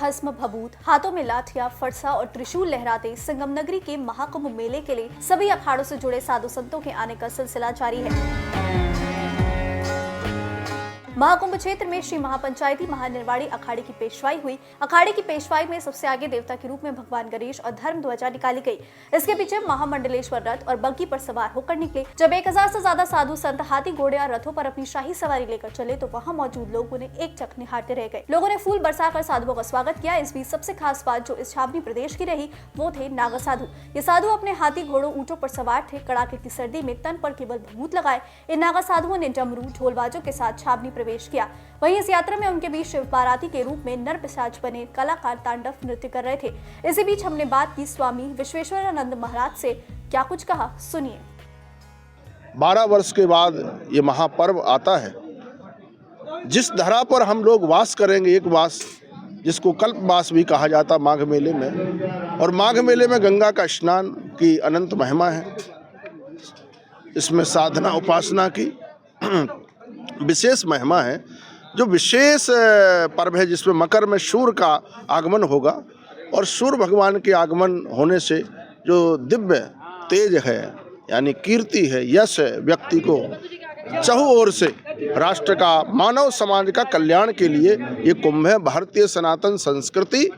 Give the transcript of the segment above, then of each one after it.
भस्म भभूत, हाथों में लाठियां, फरसा और त्रिशूल लहराते संगम नगरी के महाकुंभ मेले के लिए सभी अखाड़ों से जुड़े साधु संतों के आने का सिलसिला जारी है। महाकुंभ क्षेत्र में श्री महापंचायती महानिर्वाणी अखाड़े की पेशवाई हुई। अखाड़े की पेशवाई में सबसे आगे देवता के रूप में भगवान गणेश और धर्म ध्वजा निकाली गई। इसके पीछे महामंडलेश्वर रथ और बग्गी पर सवार होकर निकले। जब 1000 से ज्यादा साधु संत हाथी घोड़े और रथों पर अपनी शाही सवारी लेकर चले तो वहां मौजूद लोग उन्हें एक चक निहारते रह गए। लोगों ने फूल बरसाकर साधुओं का स्वागत किया। इस बीच सबसे खास बात जो इस छावनी प्रदेश की रही वो थे नागा साधु। ये साधु अपने हाथी घोड़ों ऊंटों पर सवार थे। कड़ाके की सर्दी में तन पर केवल भभूत लगाए इन नागा साधुओं ने डमरू ढोल बाजों के साथ छावनी प्रवेश किया। वहीं इस यात्रा में उनके बीच शिव बाराती के रूप में नर पिशाच बने कलाकार तांडव नृत्य कर रहे थे। इसी बीच हमने बात की स्वामी विश्वेश्वरानंद महाराज से। क्या कुछ कहा, सुनिए। 12 वर्ष के बाद ये महापर्व आता है। जिस धरा पर हम लोग वास करेंगे, एक वास जिसको कल्पवास भी कहा जाता माघ मेले में, और माघ मेले में गंगा का स्नान की अनंत महिमा है। इसमें साधना उपासना की विशेष महिमा है। जो विशेष पर्व है जिसमें मकर में सूर्य का आगमन होगा, और सूर्य भगवान के आगमन होने से जो दिव्य तेज है यानी कीर्ति है, यश है, व्यक्ति को चहुं ओर से राष्ट्र का, मानव समाज का कल्याण के लिए ये कुंभ है। भारतीय सनातन संस्कृति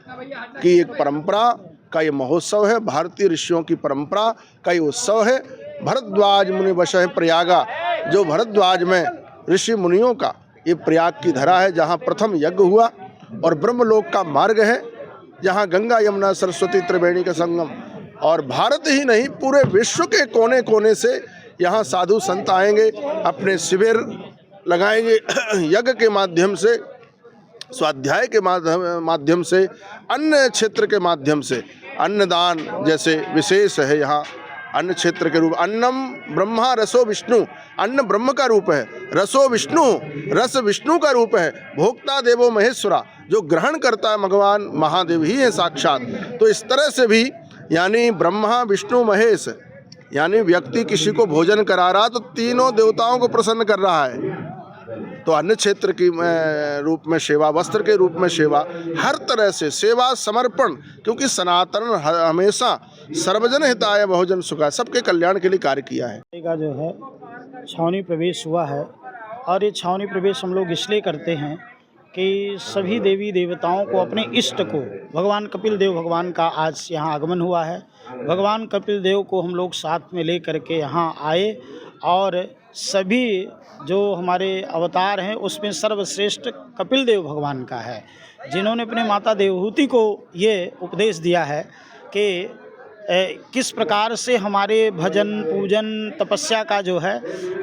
की एक परंपरा का ये महोत्सव है। भारतीय ऋषियों की परंपरा का ये उत्सव है। भरद्वाज मुनि वश है प्रयागा, जो भरद्वाज में ऋषि मुनियों का ये प्रयाग की धरा है, जहाँ प्रथम यज्ञ हुआ, और ब्रह्मलोक का मार्ग है, जहाँ गंगा यमुना सरस्वती त्रिवेणी का संगम। और भारत ही नहीं, पूरे विश्व के कोने कोने से यहाँ साधु संत आएंगे, अपने शिविर लगाएंगे, यज्ञ के माध्यम से, स्वाध्याय के माध्यम से, अन्य क्षेत्र के माध्यम से, अन्नदान जैसे विशेष है यहाँ। अन्न क्षेत्र के रूप, अन्नम ब्रह्मा रसो विष्णु, अन्न ब्रह्म का रूप है, रसो विष्णु, रस विष्णु का रूप है, भोक्ता देवो महेश्वरा, जो ग्रहण करता है भगवान महादेव ही है साक्षात। तो इस तरह से भी यानी ब्रह्मा विष्णु महेश, यानी व्यक्ति किसी को भोजन करा रहा तो तीनों देवताओं को प्रसन्न कर रहा है। तो अन्य क्षेत्र की रूप में सेवा, वस्त्र के रूप में सेवा, हर तरह से सेवा समर्पण, क्योंकि सनातन हमेशा सर्वजन हिताय बहुजन सुखाय, सबके कल्याण के लिए कार्य किया है। का जो है छावनी प्रवेश हुआ है, और ये छावनी प्रवेश हम लोग इसलिए करते हैं कि सभी देवी देवताओं को, अपने इष्ट को, भगवान कपिल देव भगवान का आज यहाँ आगमन हुआ है। भगवान कपिल देव को हम लोग साथ में ले करके यहाँ आए, और सभी जो हमारे अवतार हैं उसमें सर्वश्रेष्ठ कपिल देव भगवान का है, जिन्होंने अपने माता देवहूति को ये उपदेश दिया है कि किस प्रकार से हमारे भजन पूजन तपस्या का जो है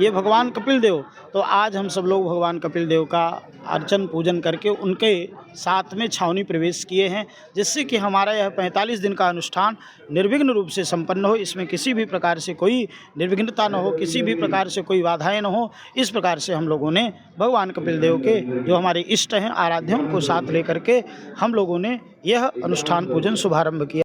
ये भगवान कपिल देव। तो आज हम सब लोग भगवान कपिल देव का अर्चन पूजन करके उनके साथ में छावनी प्रवेश किए हैं, जिससे कि हमारा यह 45 दिन का अनुष्ठान निर्विघ्न रूप से संपन्न हो। इसमें किसी भी प्रकार से कोई निर्विघ्नता न हो, किसी भी प्रकार से कोई बाधाएं न हो। इस प्रकार से हम लोगों ने भगवान कपिल देव के जो हमारे इष्ट हैं, आराध्यों को साथ लेकर के हम लोगों ने यह अनुष्ठान पूजन शुभारंभ किया।